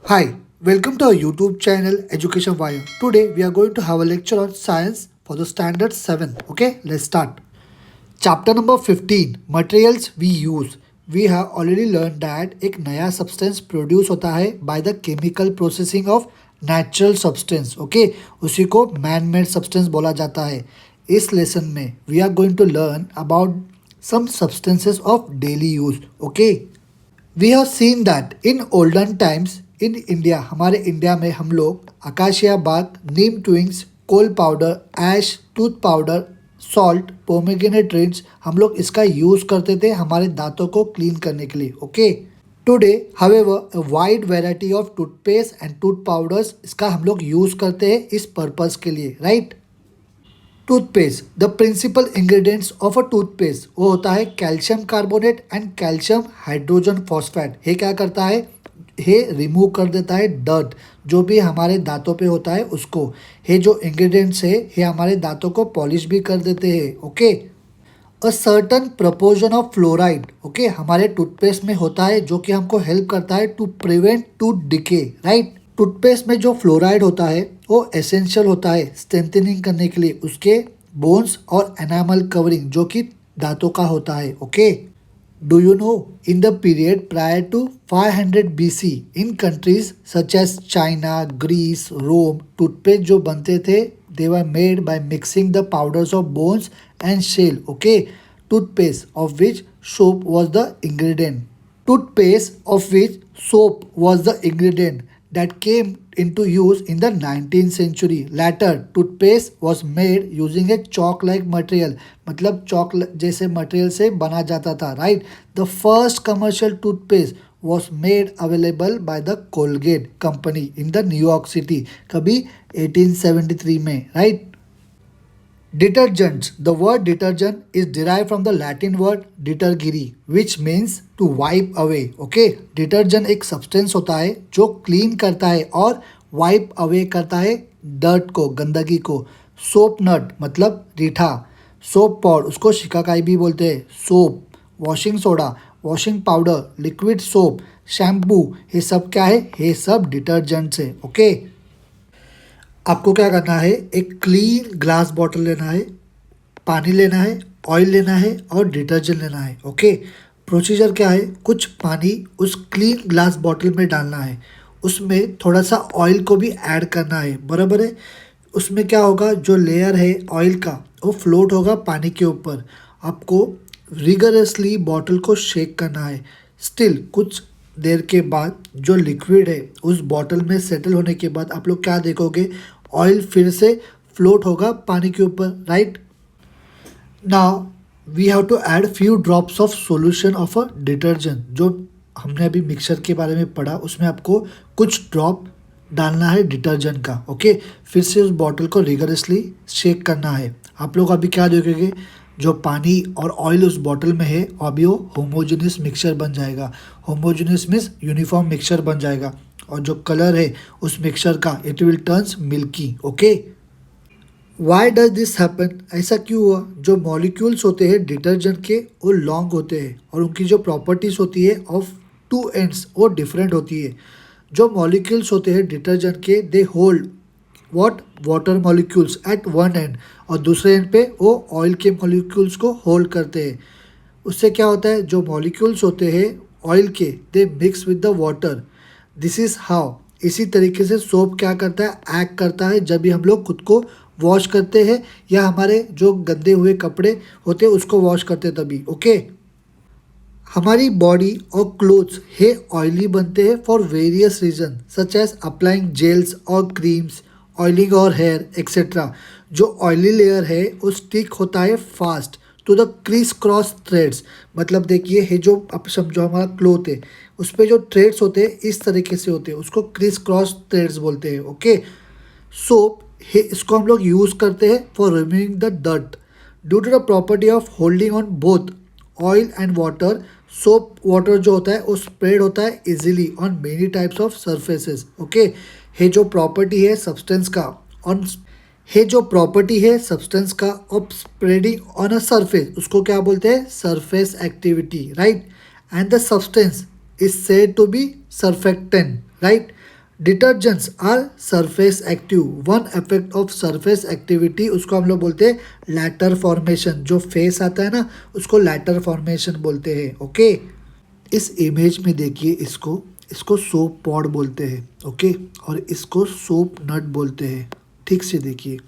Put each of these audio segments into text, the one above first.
Hi, welcome to our YouTube channel Education Wire. Today we are going to have a lecture on science for the standard 7. Okay, let's start. Chapter number 15 Materials we use. We have already learned that एक नया substance produce होता है by the chemical processing of natural substance. Okay, उसी को man made substance बोला जाता है. इस lesson में we are going to learn about some substances of daily use. Okay. We have seen that in olden times in India हमारे India में हम लोग अकाशिया बाग neem twigs coal powder ash tooth powder salt pomegranate drinks हम लोग इसका use करते थे हमारे दांतों को क्लीन करने के लिए okay today however a wide variety of toothpaste and tooth powders इसका हम लोग यूज़ करते हैं इस पर्पज़ के लिए right toothpaste the principal ingredients of a toothpaste वो होता है calcium carbonate and calcium hydrogen phosphate ये क्या करता है ये रिमूव कर देता है डर्ट जो भी हमारे दांतों पे होता है उसको ये जो इंग्रेडिएंट्स है ये हमारे दांतों को पॉलिश भी कर देते हैं okay a certain proportion of fluoride okay हमारे टूथपेस्ट में होता है जो कि हमको हेल्प करता है to prevent tooth decay right toothpaste में जो फ्लोराइड होता है वो एसेंशियल होता है स्ट्रेंथनिंग करने के लिए उसके बोन्स और एनामल कवरिंग जो कि दांतों का होता है okay do you know in the period prior to 500 BC in countries such as China Greece Rome toothpaste जो बनते थे they were made by mixing the powders of bones and shell okay toothpaste of which soap was the ingredient toothpaste of which soap was the ingredient that came into use in the 19th century. Later, toothpaste was made using a chalk-like material. मतलब chalk जैसे material से बना जाता था, right? The first commercial toothpaste was made available by the Colgate company in the New York City. कभी 1873 में, right? Detergents. The word detergent is derived from the Latin word detergere, which means to wipe away. Okay, detergent एक substance होता है जो clean करता है और wipe away करता है dirt को गंदगी को. Soap nut मतलब रीठा. Soap pod उसको शिकाकाई भी बोलते हैं. Soap, washing soda, washing powder, liquid soap, shampoo ये सब क्या है? ये सब detergents है. Okay. आपको क्या करना है एक क्लीन ग्लास बॉटल लेना है पानी लेना है ऑयल लेना है और डिटर्जेंट लेना है ओके प्रोसीजर क्या है कुछ पानी उस क्लीन ग्लास बॉटल में डालना है उसमें थोड़ा सा ऑयल को भी ऐड करना है बराबर है उसमें क्या होगा जो लेयर है ऑयल का वो फ्लोट होगा पानी के ऊपर आपको रिगरसली बॉटल को शेक करना है स्टिल कुछ देर के बाद जो लिक्विड है उस बॉटल में सेटल होने के बाद आप लोग क्या देखोगे ऑयल फिर से फ्लोट होगा पानी के ऊपर right now we have to add few drops of solution of a detergent जो हमने अभी मिक्सर के बारे में पढ़ा उसमें आपको कुछ ड्रॉप डालना है डिटर्जेंट का ओके फिर से उस बॉटल को रिगरसली शेक करना है आप लोग अभी क्या देखोगे जो पानी और ऑयल उस बॉटल में है अभी वो होमोजेनियस मिक्सचर बन जाएगा होमोजेनियस मीन्स यूनिफॉर्म मिक्सचर बन जाएगा और जो कलर है उस मिक्सचर का it will turns milky okay why does this happen ऐसा क्यों हुआ जो मॉलिक्यूल्स होते हैं डिटर्जेंट के वो लॉन्ग होते हैं और उनकी जो प्रॉपर्टीज़ होती है ऑफ टू एंड्स वो डिफरेंट होती है जो मॉलिक्यूल्स होते हैं डिटर्जेंट के they hold what water molecules at one end और दूसरे एंड पे वो ऑयल के मॉलिक्यूल्स को होल्ड करते हैं उससे क्या होता है जो मॉलिक्यूल्स होते हैं ऑयल के they mix with the water this is how इसी तरीके से सोप क्या करता है एक्ट करता है जब भी हम लोग खुद को वॉश करते हैं या हमारे जो गंदे हुए कपड़े होते हैं उसको वॉश करते हैं तभी ओके हमारी बॉडी और क्लोथ्स है ऑयली बनते हैं for various reason such as applying gels और क्रीम्स ऑयलिंग और हेयर एक्सेट्रा जो ऑयली लेयर है वो स्टिक होता है fast to the criss cross threads मतलब देखिए ये जो आप समझो हमारा क्लोथ है उस पर जो थ्रेड्स होते हैं इस तरीके से होते हैं उसको क्रिस क्रॉस थ्रेड्स बोलते हैं ओके सोप इसको हम लोग यूज़ करते हैं for removing the dirt due to the property of holding on both oil and water soap water जो होता है वो स्प्रेड होता है easily on many types of surfaces okay ये जो प्रॉपर्टी है सब्सटेंस का ऑन ये जो प्रॉपर्टी है सब्सटेंस का of spreading on a surface उसको क्या बोलते हैं surface activity right and the substance is said to be surfactant right detergents are surface active. One effect of surface activity उसको हम लोग बोलते हैं लैटर फॉर्मेशन। जो फेस आता है ना उसको लैटर फॉर्मेशन बोलते हैं। ओके, इस इमेज में देखिए, इसको इसको सोप पॉड बोलते हैं। ओके, और इसको सोप नट बोलते हैं। ठीक से देखिए,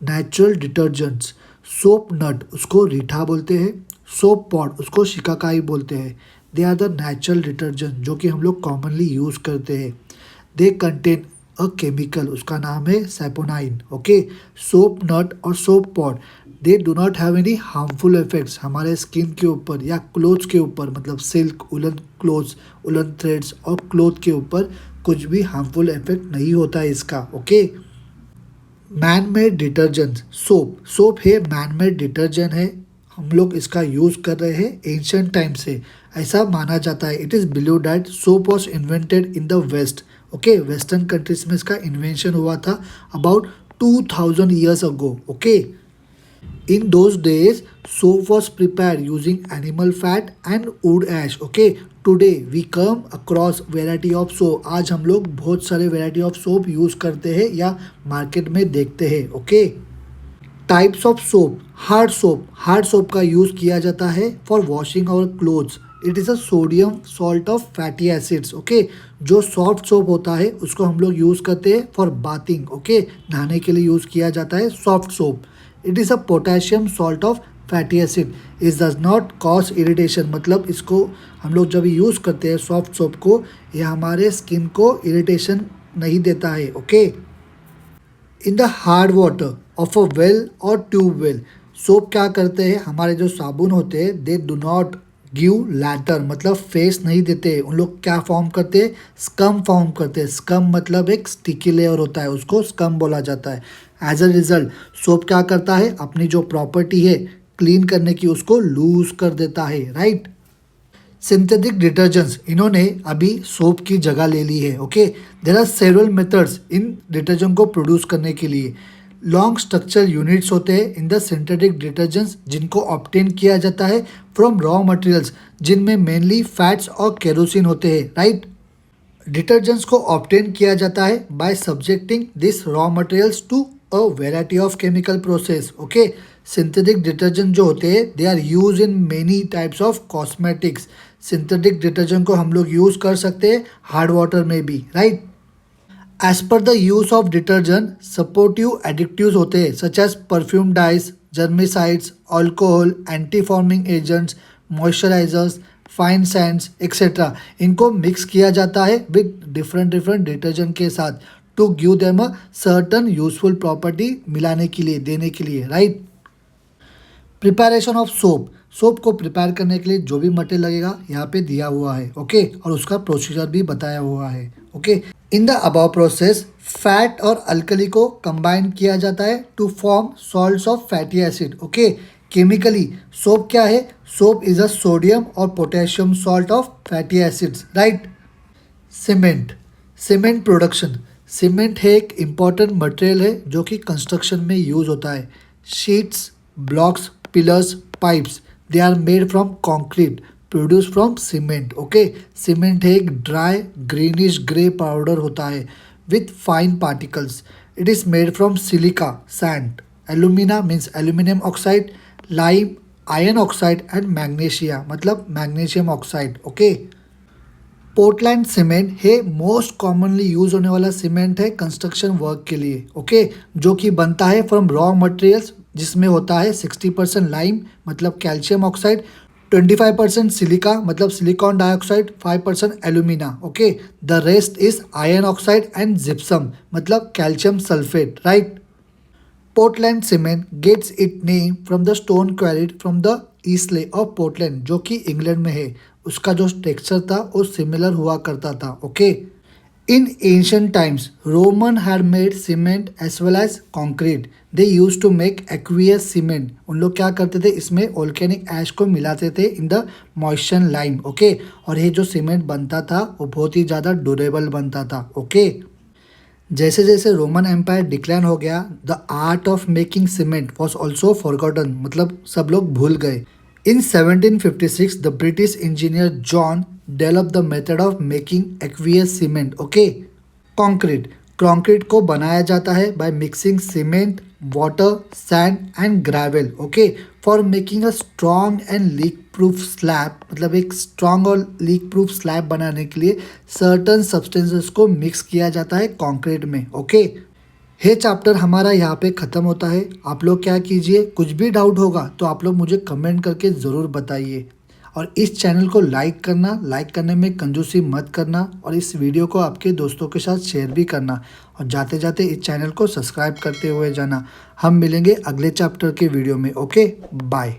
नेचुरल डिटर्जेंट्स, सोप नट उसको रीठा बोलते हैं, सोप पॉड उसको शिकाकाई बोलते हैं। They are the natural detergent जो कि हम लोग कॉमनली यूज़ करते हैं। दे कंटेन अ केमिकल, उसका नाम है सैपोनाइन। ओके, सोप नट और soap pod they do not have any harmful effects हमारे स्किन के ऊपर या क्लोथ्स के ऊपर, मतलब सिल्क, उलन क्लोथ्स, उलन थ्रेड्स और क्लोथ के ऊपर कुछ भी हार्मफुल इफेक्ट नहीं होता है इसका। Okay, man made detergent, soap, soap है मैन मेड डिटर्जेंट है। हम लोग इसका यूज़ कर रहे हैं एंशियंट टाइम से। ऐसा माना जाता है, it is believe that soap was invented in the west. Okay, western countries में इसका इन्वेंशन हुआ था about 2000 years ago. Okay, in those days soap was prepared using animal fat and wood ash. Okay, today we come across variety of soap। आज हम लोग बहुत सारे variety of soap use करते हैं या मार्केट में देखते हैं। Okay, types of soap, hard soap, hard soap का यूज़ किया जाता है for washing our clothes. It is a sodium salt of fatty acids. Okay, जो सॉफ्ट सोप होता है उसको हम लोग यूज़ करते हैं फॉर बाथिंग। ओके, नहाने के लिए यूज़ किया जाता है soft soap. It is a potassium salt of fatty acid. It does not cause irritation, मतलब इसको हम लोग जब यूज़ करते हैं सॉफ्ट सोप को, यह हमारे स्किन को इरिटेशन नहीं देता है। Okay, in the hard water of a well और ट्यूब वेल, सोप क्या करते हैं, हमारे जो साबुन होते हैं they do not give lather, मतलब फेस नहीं देते। उन लोग क्या फॉर्म करते हैं, स्कम फॉर्म करते हैं। स्कम मतलब एक स्टिकी लेयर होता है, उसको स्कम बोला जाता है। एज अ रिजल्ट सोप क्या करता है, अपनी जो प्रॉपर्टी है क्लीन करने की उसको लूज कर देता है। राइट, सिंथेटिक डिटर्जेंट्स, इन्होंने अभी सोप की जगह ले ली है। Okay, there are several methods in detergent को प्रोड्यूस करने के लिए। लॉन्ग स्ट्रक्चर यूनिट्स होते हैं इन द सिंथेटिक डिटर्जेंट्स जिनको ऑब्टेन किया जाता है फ्रॉम रॉ मटेरियल्स, जिनमें मेनली फैट्स और केरोसिन होते हैं। राइट, डिटर्जेंट्स को ऑब्टेन किया जाता है by subjecting this raw materials to a variety of chemical process. Okay, synthetic detergent जो होते हैं they are use in many types of cosmetics. Synthetic detergent को हम लोग यूज़ कर सकते हैं हार्ड वाटर में भी। Right, as per the use of detergent supportive additives होते हैं such as perfume dyes, germicides, alcohol, anti foaming agents, moisturisers, fine sands etcetera. इनको मिक्स किया जाता है विद डिफरेंट डिफरेंट डिटर्जेंट के साथ to give them a certain useful property, मिलाने के लिए, देने के लिए। Right, preparation of soap, soap को प्रिपेयर करने के लिए जो भी मटेरियल लगेगा यहाँ पे दिया हुआ है। ओके, और उसका प्रोसीजर भी बताया हुआ है। Okay, in the above process fat और अल्कली को कंबाइन किया जाता है to form salts of fatty acid. Okay, chemically soap क्या है, सोप इज अ सोडियम और potassium salt of fatty acids. Right, cement, cement production, cement है एक इम्पॉर्टेंट मटेरियल है जो कि कंस्ट्रक्शन में यूज होता है। Sheets, blocks, pillars, pipes, they are made from concrete produce from cement. Okay, cement है एक ड्राई ग्रीनिश ग्रे पाउडर होता है with fine particles. It is made from silica sand, alumina means aluminium oxide, lime, iron oxide and magnesia मतलब magnesium oxide. Okay, Portland cement है most commonly use होने वाला cement है construction work के लिए। Okay, जो कि बनता है फ्रॉम रॉ मटेरियल्स, जिसमें होता है 60% लाइम मतलब कैल्शियम ऑक्साइड, 25% सिलिका मतलब silicon dioxide, 5% alumina. Okay, the rest is iron oxide and gypsum मतलब calcium sulphate. Right, Portland cement gets it name from the stone quarried from the isle of Portland जो कि England में है। उसका जो texture था वो सिमिलर हुआ करता था। Okay, in ancient times Roman had made cement as well as concrete. They use to make aqueous cement. उन लोग क्या करते थे, इसमें ऑल्केनिक ऐश को मिलाते थे in the moisture lime. Okay, और ये जो सीमेंट बनता था वो बहुत ही ज़्यादा ड्यूरेबल बनता था। ओके, जैसे जैसे रोमन एम्पायर डिक्लाइन हो गया the art of making cement was also forgotten मतलब सब लोग भूल गए। In 1756, the British engineer John developed the method of making aqueous cement. Okay, concrete, concrete को बनाया जाता है by mixing cement, water, sand and gravel, okay, for making a strong and leak proof slab. मतलब एक strong और leak proof slab बनाने के लिए सर्टन सब्सटेंसेस को मिक्स किया जाता है कंक्रीट में, ओके। ये चैप्टर हमारा यहाँ पे ख़त्म होता है। आप लोग क्या कीजिए, कुछ भी डाउट होगा तो आप लोग मुझे कमेंट करके ज़रूर बताइए। और इस चैनल को लाइक करना, लाइक करने में कंजूसी मत करना, और इस वीडियो को आपके दोस्तों के साथ शेयर भी करना, और जाते जाते इस चैनल को सब्सक्राइब करते हुए जाना। हम मिलेंगे अगले चैप्टर के वीडियो में, ओके, बाय।